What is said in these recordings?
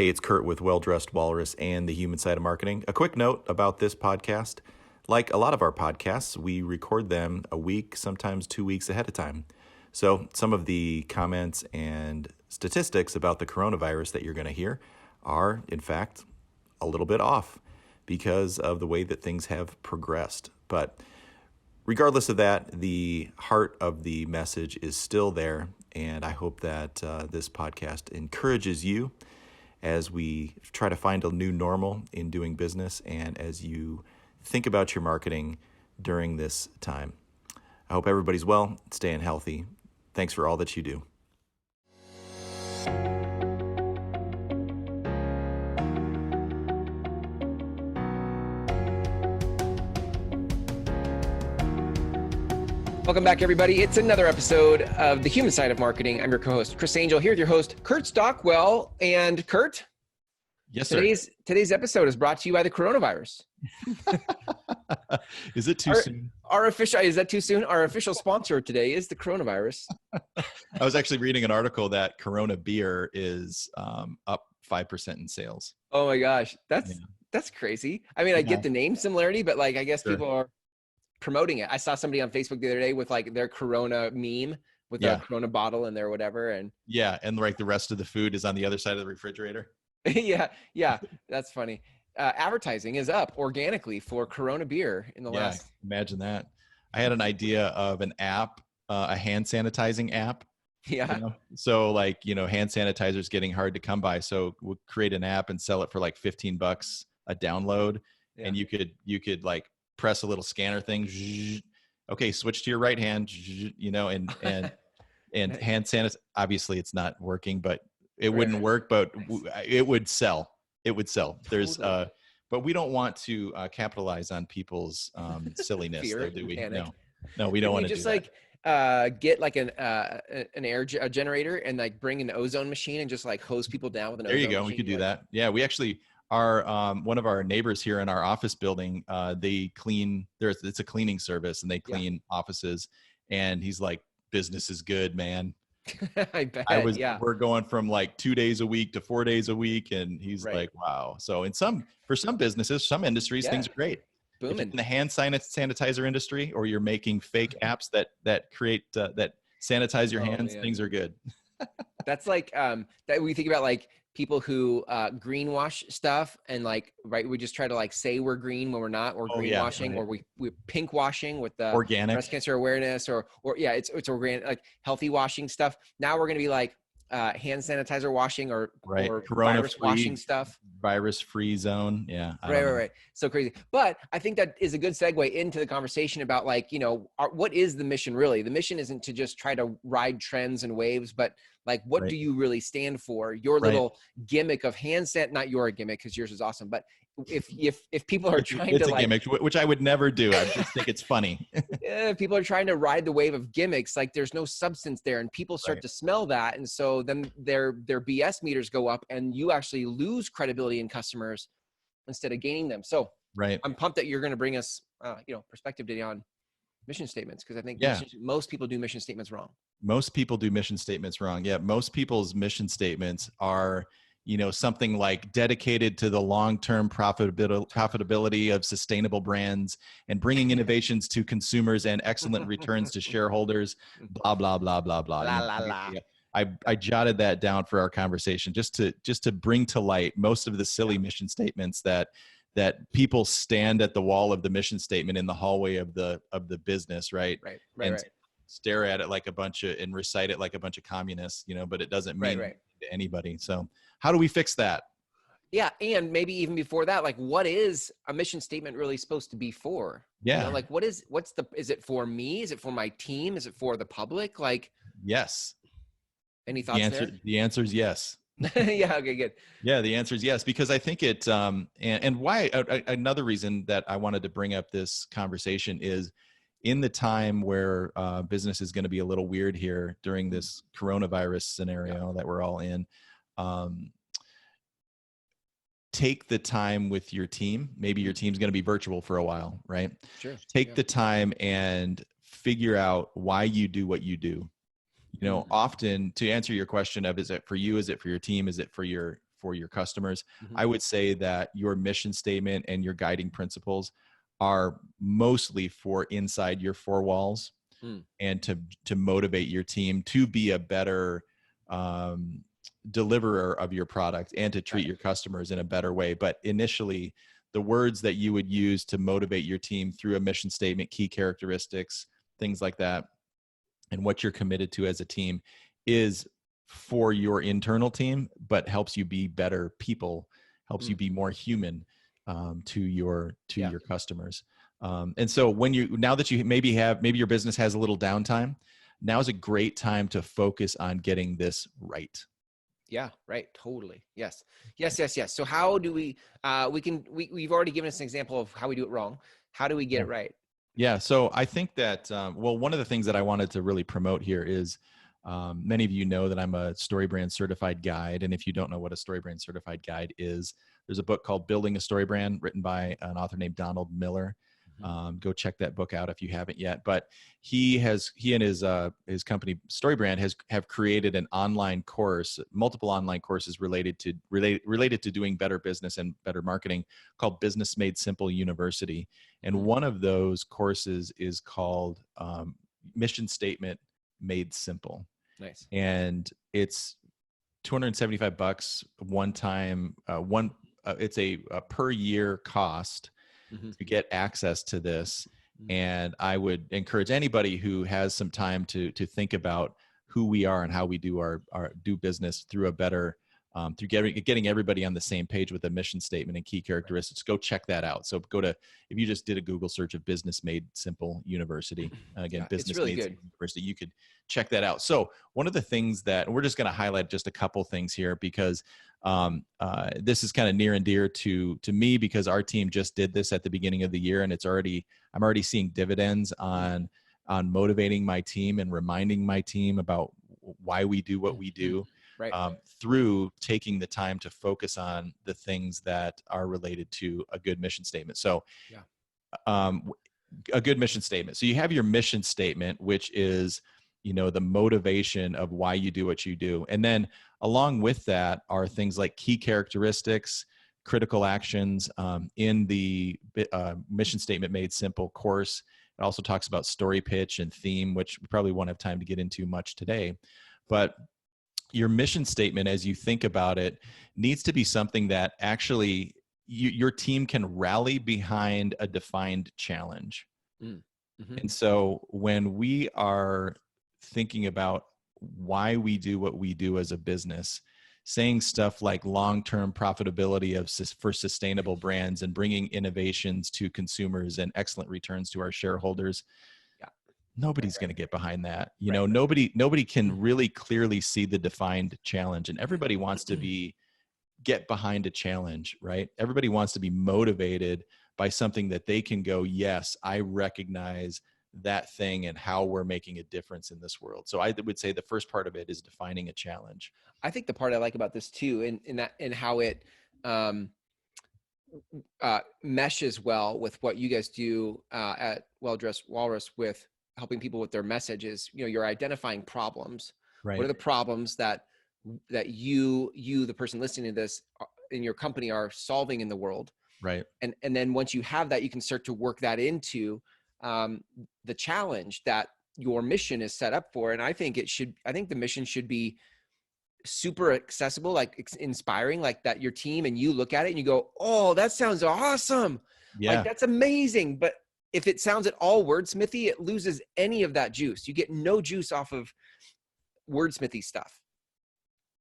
Hey, it's Kurt with Well Dressed Walrus and the Human Side of Marketing. A quick note about this podcast. Like a lot of our podcasts, we record them a week, sometimes 2 weeks ahead of time. So some of the comments and statistics about the coronavirus that you're going to hear are, in fact, a little bit off because of the way that things have progressed. But regardless of that, the heart of the message is still there, and I hope that this podcast encourages you as we try to find a new normal in doing business and as you think about your marketing during this time. I hope everybody's well, staying healthy. Thanks for all that you do. Welcome back, everybody. It's another episode of The Human Side of Marketing. I'm your co-host, Chris Angel, here with your host, Kurt Stockwell. And Kurt? Yes, sir. Today's episode is brought to you by the coronavirus. Is it too soon? Is that too soon? Our official sponsor today is the coronavirus. I was actually reading an article that Corona beer is up 5% in sales. Oh my gosh. That's crazy. I mean, I get the name similarity, but I guess people are promoting it. I saw somebody on Facebook the other day with their Corona meme with a Corona bottle in there or whatever. And and the rest of the food is on the other side of the refrigerator. yeah, that's funny. Advertising is up organically for Corona beer in the last. Imagine that. I had an idea of an app, a hand sanitizing app. Yeah. So hand sanitizer is getting hard to come by. So we'll create an app and sell it for $15 a download. Yeah. And you could press a little scanner thing. Okay, switch to your right hand, and hand sanitizer. Obviously it's not working, but it wouldn't work, but it would sell. It would sell. There's, but we don't want to capitalize on people's silliness, fear, though, do we? panic. No, we don't want to just do that. Get an air generator and bring an ozone machine and just hose people down with an ozone machine. There you go. We could do that. Yeah, we actually are. One of our neighbors here in our office building, they clean. It's a cleaning service, and they clean offices. And he's like, "Business is good, man." I bet. We're going from 2 days a week to 4 days a week, and he's like, "Wow." So for some businesses, some industries, things are great. Booming. In the hand sanitizer industry, or you're making fake apps that create that sanitize your hands, things are good. That's that we think about people who greenwash stuff and we just try to say we're green when we're not, or greenwashing, or we're pink washing with the organic breast cancer awareness, or it's organic, healthy washing stuff. Now we're going to be hand sanitizer washing or virus washing stuff. Virus-free zone. Yeah. Right. So crazy. But I think that is a good segue into the conversation about what is the mission really? The mission isn't to just try to ride trends and waves, but what do you really stand for? Your little gimmick of hand san, not your gimmick, because yours is awesome. But if people are trying it's a gimmick, which I would never do. I just think it's funny. If people are trying to ride the wave of gimmicks, there's no substance there, and people start to smell that, and so then their BS meters go up, and you actually lose credibility in customers instead of gaining them. So I'm pumped that you're going to bring us perspective today on mission statements, because I think most people do mission statements wrong. Most people do mission statements wrong. Yeah, most people's mission statements are something dedicated to the long-term profitability of sustainable brands and bringing innovations to consumers and excellent returns to shareholders, blah, blah, blah, blah, blah. La, la, la. I jotted that down for our conversation just to bring to light most of the silly mission statements that people stand at the wall of the mission statement in the hallway of the business, right? Right. Stare at it and recite it like a bunch of communists, but it doesn't mean to anybody. So how do we fix that? Yeah. And maybe even before that, what is a mission statement really supposed to be for? Yeah. Is it for me? Is it for my team? Is it for the public? Yes. Any thoughts there? The answer is yes. Yeah. Okay, good. Yeah. The answer is yes, because I think it, and why, another reason that I wanted to bring up this conversation is in the time where business is going to be a little weird here during this coronavirus scenario that we're all in. Take the time with your team. Maybe your team's going to be virtual for a while, right? Sure. Take the time and figure out why you do what you do. Often, to answer your question of, is it for you? Is it for your team? Is it for your for your customers. Mm-hmm. I would say that your mission statement and your guiding principles are mostly for inside your four walls, and to motivate your team to be a better deliverer of your product and to treat your customers in a better way. But initially, the words that you would use to motivate your team through a mission statement, key characteristics, things like that, and what you're committed to as a team is for your internal team, but helps you be better people, helps you be more human to your customers. And so now that you maybe your business has a little downtime, now is a great time to focus on getting this right. Yeah, right. Totally. Yes. So how do we've already given us an example of how we do it wrong. How do we get it right? Yeah. So I think that, one of the things that I wanted to really promote here is, many of you know that I'm a StoryBrand certified guide. And if you don't know what a StoryBrand certified guide is, there's a book called Building a Story Brand written by an author named Donald Miller. Go check that book out if you haven't yet. But he and his company StoryBrand have created an online course, multiple online courses related to doing better business and better marketing, called Business Made Simple University. And one of those courses is called Mission Statement Made Simple. Nice. And it's $275 one time. It's a per year cost to get access to this. And I would encourage anybody who has some time to think about who we are and how we do our do business through a better, through getting everybody on the same page with a mission statement and key characteristics. Go check that out. So if you just did a Google search of Business Made Simple University, again, Business really Made good. Simple University, you could check that out. So one of the things that we're just going to highlight just a couple things here, because this is kind of near and dear to me, because our team just did this at the beginning of the year, and I'm already seeing dividends on motivating my team and reminding my team about why we do what we do. Right. Through taking the time to focus on the things that are related to a good mission statement. So a good mission statement. So you have your mission statement, which is, the motivation of why you do what you do. And then along with that are things like key characteristics, critical actions. In the Mission Statement Made Simple course, it also talks about story pitch and theme, which we probably won't have time to get into much today. But your mission statement, as you think about it, needs to be something that actually your team can rally behind a defined challenge. And so when we are thinking about why we do what we do as a business, saying stuff like long-term profitability for sustainable brands and bringing innovations to consumers and excellent returns to our shareholders, nobody's going to get behind that. Nobody can really clearly see the defined challenge, and everybody wants to get behind a challenge, right? Everybody wants to be motivated by something that they can go, yes, I recognize that thing and how we're making a difference in this world. So I would say the first part of it is defining a challenge. I think the part I like about this too, in how it meshes well with what you guys do at Well Dressed Walrus with helping people with their messages. You're identifying problems. Right. What are the problems that you, the person listening to this in your company, are solving in the world? Right. And then once you have that, you can start to work that into the challenge that your mission is set up for. And I think the mission should be super accessible, like inspiring, like that your team and you look at it and you go, oh, that sounds awesome. Yeah. Like that's amazing. But if it sounds at all wordsmithy, it loses any of that juice. You get no juice off of wordsmithy stuff.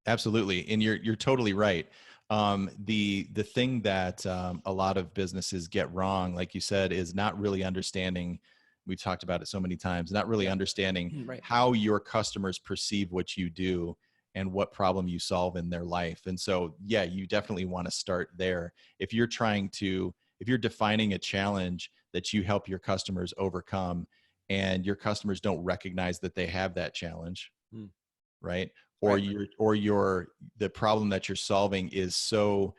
Absolutely. And you're totally right. The thing that a lot of businesses get wrong, like you said, is not really understanding. We've talked about it so many times, not really understanding how your customers perceive what you do and what problem you solve in their life. And so, yeah, you definitely want to start there. If you're defining a challenge that you help your customers overcome, and your customers don't recognize that they have that challenge, right? Or the problem that you're solving is so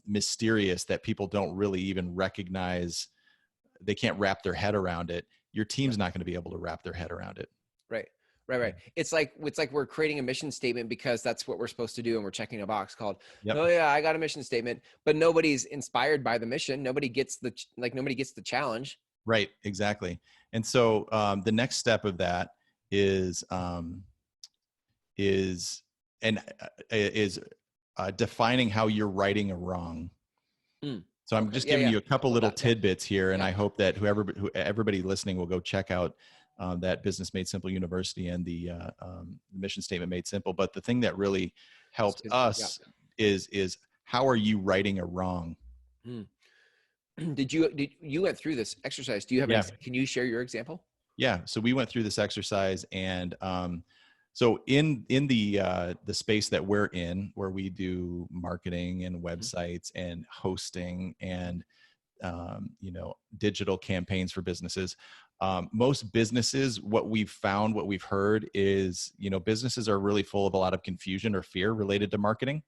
mysterious that people don't really even recognize, they can't wrap their head around it. Your team's not going to be able to wrap their head around it. Right. Right. It's like we're creating a mission statement because that's what we're supposed to do, and we're checking a box called, Yep. "Oh yeah, I got a mission statement," but nobody's inspired by the mission. Nobody gets nobody gets the challenge. Right. Exactly. And so the next step of that is is and is defining how you're righting a wrong. So I'm just giving you a couple little tidbits here, and I hope that everybody listening will go check out that Business Made Simple University and the mission statement made simple. But the thing that really helped us is how are you righting a wrong? Did you went through this exercise? Do you have can you share your example? Yeah. So we went through this exercise, and so in the space that we're in, where we do marketing and websites and hosting and digital campaigns for businesses, most businesses, what we've heard is, businesses are really full of a lot of confusion or fear related to marketing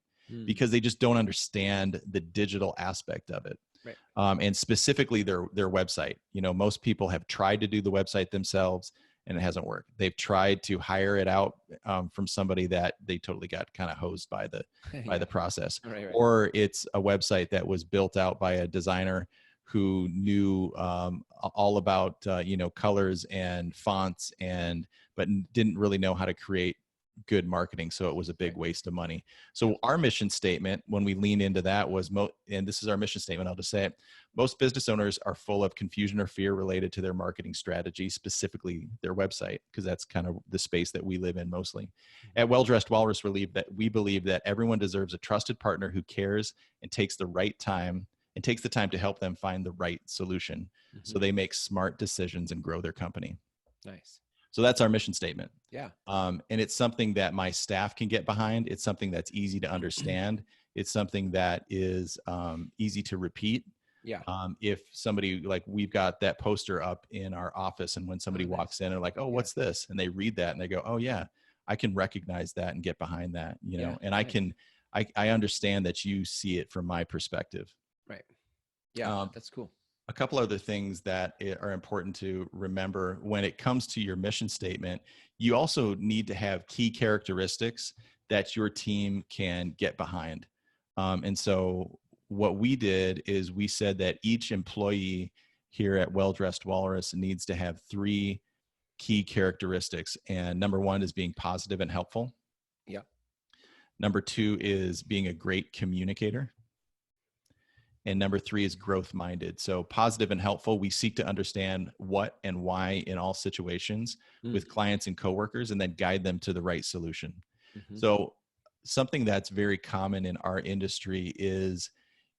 because they just don't understand the digital aspect of it. Right. And specifically their website. Most people have tried to do the website themselves and it hasn't worked. They've tried to hire it out from somebody that they totally got kind of hosed by the process. Right. Or it's a website that was built out by a designer who knew all about colors and fonts but didn't really know how to create good marketing, so it was a big waste of money. So our mission statement, when we lean into that, was and this is our mission statement, I'll just say it: most business owners are full of confusion or fear related to their marketing strategy, specifically their website, because that's kind of the space that we live in mostly. At Well Dressed Walrus, we believe that everyone deserves a trusted partner who cares and takes the time to help them find the right solution so they make smart decisions and grow their company. Nice. So that's our mission statement. Yeah. And it's something that my staff can get behind. It's something that's easy to understand. It's something that is easy to repeat. Yeah. If somebody, like, we've got that poster up in our office, and when somebody walks in and like, oh, what's this? And they read that and they go, oh yeah, I can recognize that and get behind that, and I understand that you see it from my perspective. Right. Yeah. That's cool. A couple other things that are important to remember when it comes to your mission statement: you also need to have key characteristics that your team can get behind. And so what we did is we said that each employee here at Well Dressed Walrus needs to have 3 key characteristics. And number 1 is being positive and helpful. Yeah. Number 2 is being a great communicator. And number 3 is growth minded. So positive and helpful, we seek to understand what and why in all situations with clients and coworkers, and then guide them to the right solution. So something that's very common in our industry is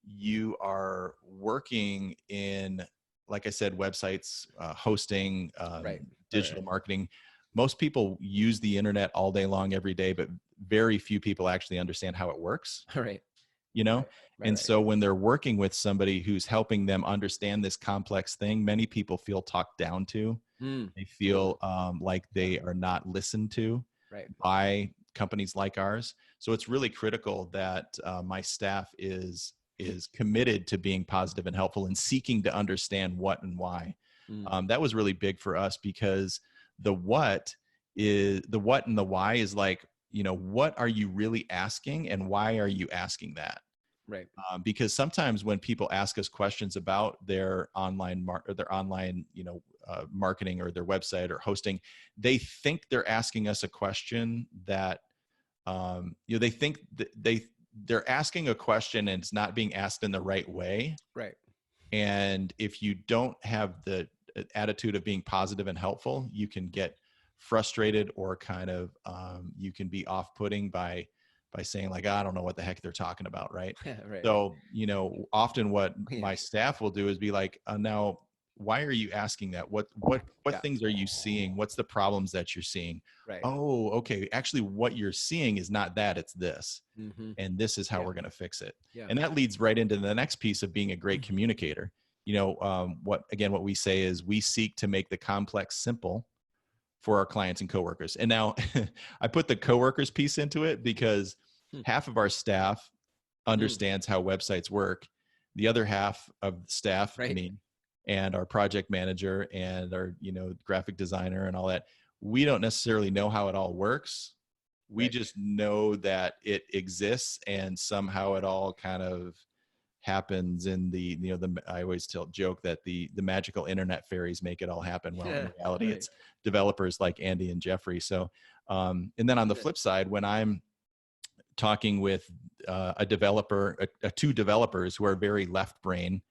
you are working in, like I said, websites, hosting, digital marketing. Most people use the internet all day long, every day, but very few people actually understand how it works. Right. So when they're working with somebody who's helping them understand this complex thing, many people feel talked down to. They feel like they are not listened to by companies like ours. So it's really critical that my staff is committed to being positive and helpful and seeking to understand what and why. That was really big for us, because the what and the why is like, what are you really asking and why are you asking that? Right. Because sometimes when people ask us questions about their online marketing or their website or hosting, they think they're asking us a question that they think they're asking a question and it's not being asked in the right way. Right. And if you don't have the attitude of being positive and helpful, you can get frustrated, or kind of you can be off-putting by saying like, I don't know what the heck they're talking about, right? Right. So, often what my staff will do is be like, now, why are you asking that? What things are you seeing? What's the problems that you're seeing? Right. Oh, okay. Actually, what you're seeing is not that, it's this. And this is how we're going to fix it. Yeah. And that leads right into the next piece of being a great communicator. What we say is we seek to make the complex simple for our clients and coworkers. And now I put the coworkers piece into it because half of our staff understands how websites work. The other half of the staff, and our project manager and our, graphic designer and all that, we don't necessarily know how it all works. We Right. just know that it exists, and somehow it all kind of happens in the, I always joke that the magical internet fairies make it all happen. Well, in reality, Right. it's developers like Andy and Jeffrey. So, and then on the flip side, when I'm talking with a developer, two developers who are very left brain,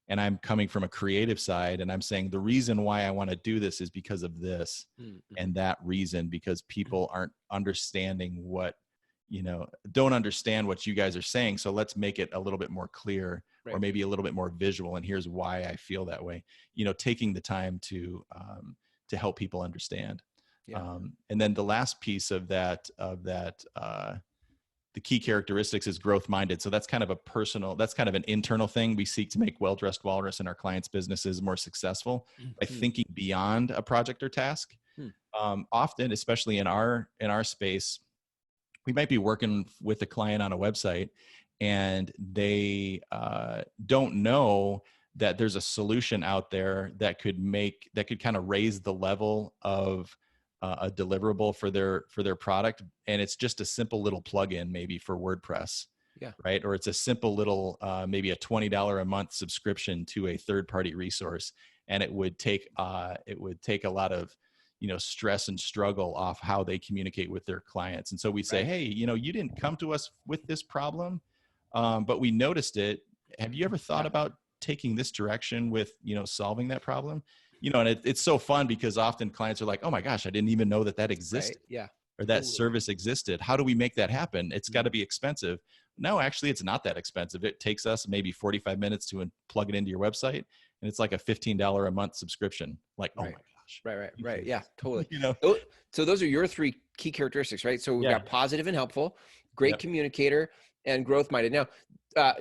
and I'm coming from a creative side, and I'm saying the reason why I want to do this is because of this and that reason, because people aren't understanding don't understand what you guys are saying. So let's make it a little bit more clear, or maybe a little bit more visual. And here's why I feel that way. Taking the time to help people understand. Yeah. And then the last piece of that, the key characteristics is growth minded. So that's kind of an internal thing. We seek to make Well-Dressed Walrus and our clients' businesses more successful by thinking beyond a project or task. Often, especially in our space, we might be working with a client on a website, and they don't know that there's a solution out there that could kind of raise the level of a deliverable for their product. And it's just a simple little plugin, maybe for WordPress. Yeah. Right. Or it's a simple little, maybe a $20 a month subscription to a third-party resource. And it would take a lot of, stress and struggle off how they communicate with their clients. And so we say, hey, you didn't come to us with this problem, but we noticed it. Have you ever thought about taking this direction with, solving that problem? And it's so fun, because often clients are like, oh my gosh, I didn't even know that existed. Right. Yeah. Or that service existed. How do we make that happen? It's got to be expensive. No, actually, it's not that expensive. It takes us maybe 45 minutes to plug it into your website, and it's like a $15 a month subscription. Like, oh my gosh. Right. Yeah, totally. So those are your three key characteristics, right? So we've got positive and helpful, great communicator, and growth minded. Now,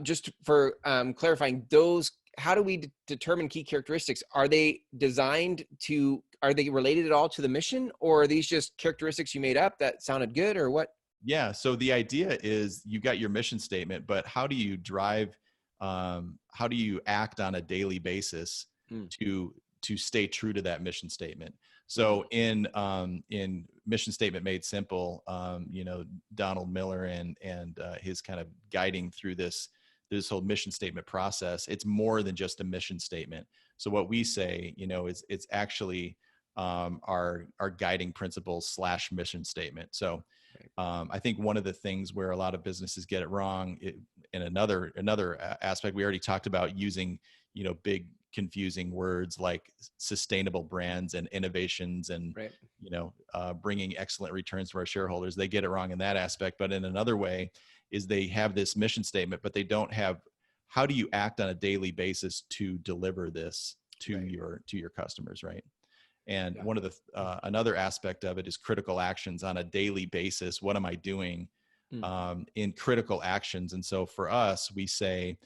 just for clarifying those, how do we determine key characteristics? Are they related at all to the mission, or are these just characteristics you made up that sounded good, or what? Yeah. So the idea is you got your mission statement, but how do you how do you act on a daily basis to stay true to that mission statement? So in Mission Statement Made Simple, Donald Miller and his kind of guiding through this whole mission statement process, it's more than just a mission statement. So what we say, is it's actually our guiding principles / mission statement. So I think one of the things where a lot of businesses get it wrong, in another aspect, we already talked about using, big confusing words like sustainable brands and innovations and, bringing excellent returns to our shareholders. They get it wrong in that aspect. But in another way is they have this mission statement, but they don't have, how do you act on a daily basis to deliver this to your customers, right? And one of the another aspect of it is critical actions on a daily basis. What am I doing in critical actions? And so for us, we say,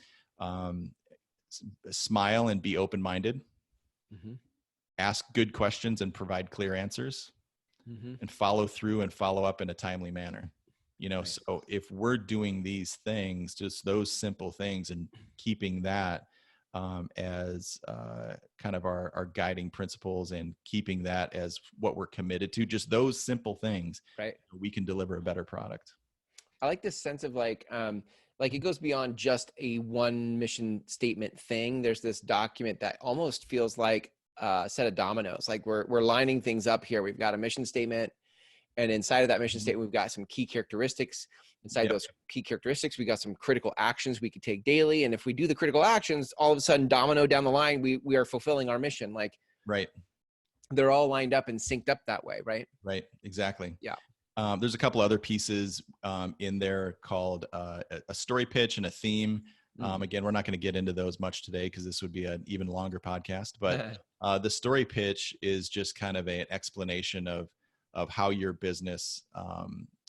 smile and be open-minded, ask good questions and provide clear answers, and follow through and follow up in a timely manner. So if we're doing these things, just those simple things, and keeping that as kind of our guiding principles, and keeping that as what we're committed to, just those simple things, we can deliver a better product. I like this sense of like it goes beyond just a one mission statement thing. There's this document that almost feels like a set of dominoes. Like we're lining things up here. We've got a mission statement, and inside of that mission statement, we've got some key characteristics. Inside those key characteristics, we got some critical actions we could take daily. And if we do the critical actions, all of a sudden, domino down the line, we are fulfilling our mission. Like, they're all lined up and synced up that way, right? Right. Exactly. Yeah. There's a couple other pieces in there called a story pitch and a theme. Again, we're not going to get into those much today because this would be an even longer podcast. But the story pitch is just kind of an explanation of how your business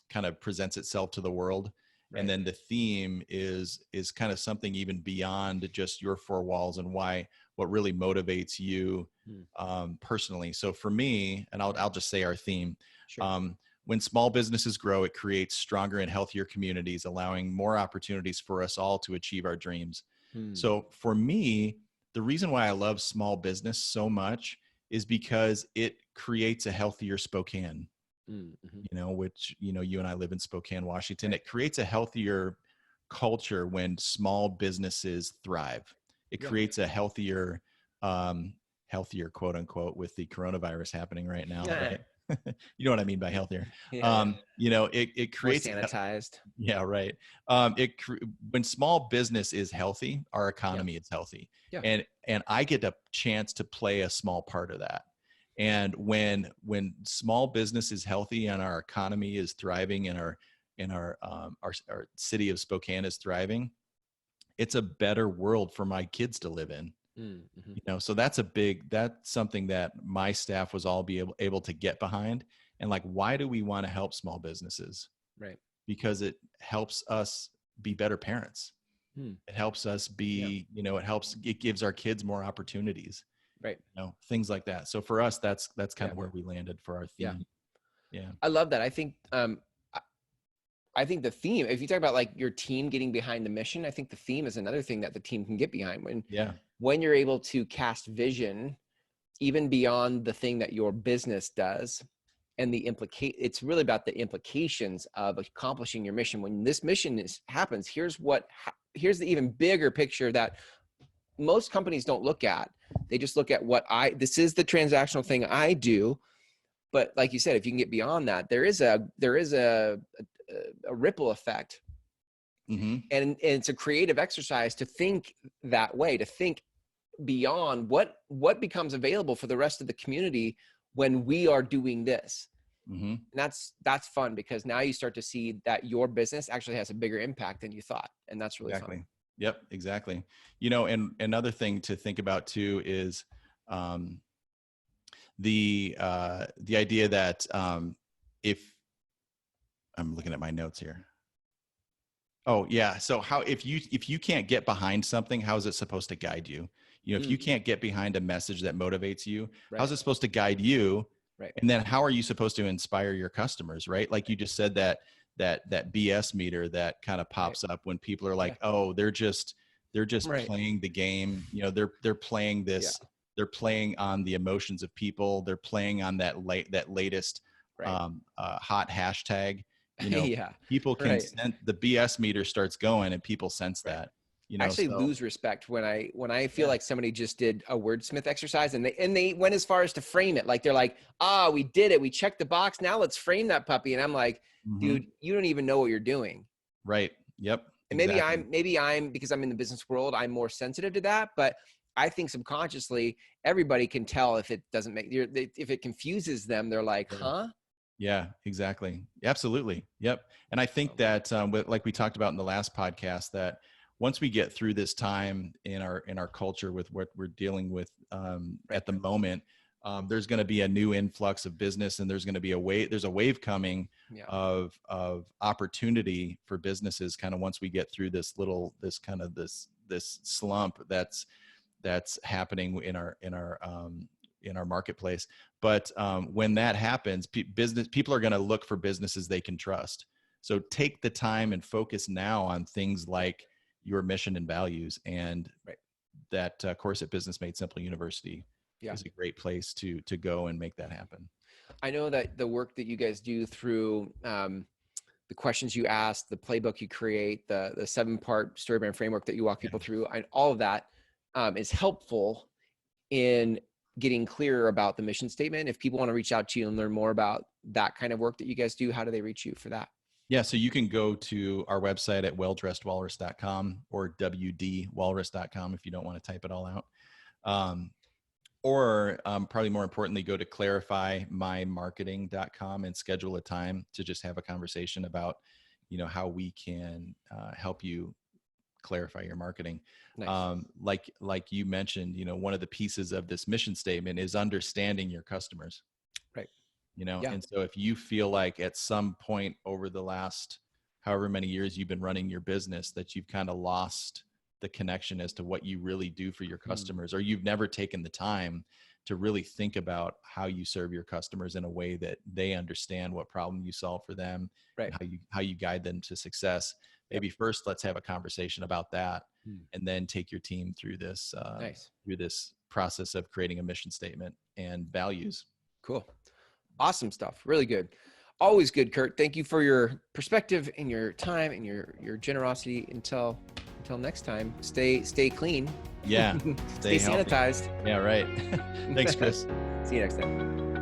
kind of presents itself to the world. And then the theme is kind of something even beyond just your four walls, and what really motivates you personally. So for me, and I'll just say our theme, when small businesses grow, it creates stronger and healthier communities, allowing more opportunities for us all to achieve our dreams. So for me, the reason why I love small business so much is because it creates a healthier Spokane, Mm-hmm. which, you and I live in Spokane, Washington. Right. It creates a healthier culture when small businesses thrive. It Yeah. creates a healthier, healthier, quote unquote, with the coronavirus happening right now, right? You know what I mean by healthier. Yeah. It More creates sanitized. yeah, right. When small business is healthy, our economy is healthy, Yeah. and I get a chance to play a small part of that. And when small business is healthy and our economy is thriving and our city of Spokane is thriving, it's a better world for my kids to live in. Mm-hmm. So that's something that my staff was all able to get behind. And like, why do we want to help small businesses? Right. Because it helps us be better parents. It helps us be, it gives our kids more opportunities, right. Things like that. So for us, that's kind of where we landed for our theme. Yeah. I love that. I think the theme, if you talk about like your team getting behind the mission, I think the theme is another thing that the team can get behind when you're able to cast vision even beyond the thing that your business does. And it's really about the implications of accomplishing your mission. When this mission happens, here's the even bigger picture that most companies don't look at. They just look at this is the transactional thing I do. But like you said, if you can get beyond that, there is a ripple effect. Mm-hmm. And it's a creative exercise to think that way, to think beyond what becomes available for the rest of the community when we are doing this. Mm-hmm. And that's fun, because now you start to see that your business actually has a bigger impact than you thought. And that's really fun. Yep, exactly. And another thing to think about too is the idea that if I'm looking at my notes here. Oh yeah. So if you can't get behind something, how is it supposed to guide you? If you can't get behind a message that motivates you, how's it supposed to guide you? Right. And then how are you supposed to inspire your customers, right? Like you just said, that BS meter that kind of pops up when people are like, oh, they're just playing the game. They're playing this, they're playing on the emotions of people. They're playing on that latest hot hashtag. People can sense the BS meter starts going and people sense that. I actually lose respect when I feel like somebody just did a wordsmith exercise and they went as far as to frame it. Like they're like, we did it. We checked the box. Now let's frame that puppy. And I'm like, dude, you don't even know what you're doing. Right. Yep. And maybe I'm because I'm in the business world, I'm more sensitive to that. But I think subconsciously everybody can tell if it doesn't make, if it confuses them, they're like, huh? Yeah, exactly. Absolutely. Yep. And I think that like we talked about in the last podcast, that once we get through this time in our culture with what we're dealing with at the moment, there's going to be a new influx of business, and there's going to be there's a wave coming of opportunity for businesses kind of once we get through this slump that's happening in our marketplace. But when that happens, people are going to look for businesses they can trust. So take the time and focus now on things like your mission and values, and that course at Business Made Simple University is a great place to go and make that happen. I know that the work that you guys do through the questions you ask, the playbook you create, the 7-part story brand framework that you walk people through, and all of that is helpful in getting clearer about the mission statement. If people want to reach out to you and learn more about that kind of work that you guys do, how do they reach you for that? Yeah, so you can go to our website at welldressedwalrus.com or wdwalrus.com if you don't want to type it all out. Or probably more importantly, go to clarifymymarketing.com and schedule a time to just have a conversation about, how we can help you clarify your marketing. Nice. Like you mentioned, one of the pieces of this mission statement is understanding your customers. Right. And so if you feel like at some point over the last however many years you've been running your business that you've kind of lost the connection as to what you really do for your customers, or you've never taken the time to really think about how you serve your customers in a way that they understand what problem you solve for them, and how you guide them to success. Maybe first let's have a conversation about that, and then take your team through this process of creating a mission statement and values. Cool. Awesome stuff. Really good. Always good, Kurt. Thank you for your perspective and your time and your generosity. Until next time, stay clean. Yeah. Stay healthy. sanitized. Yeah, right. Thanks, Chris. See you next time.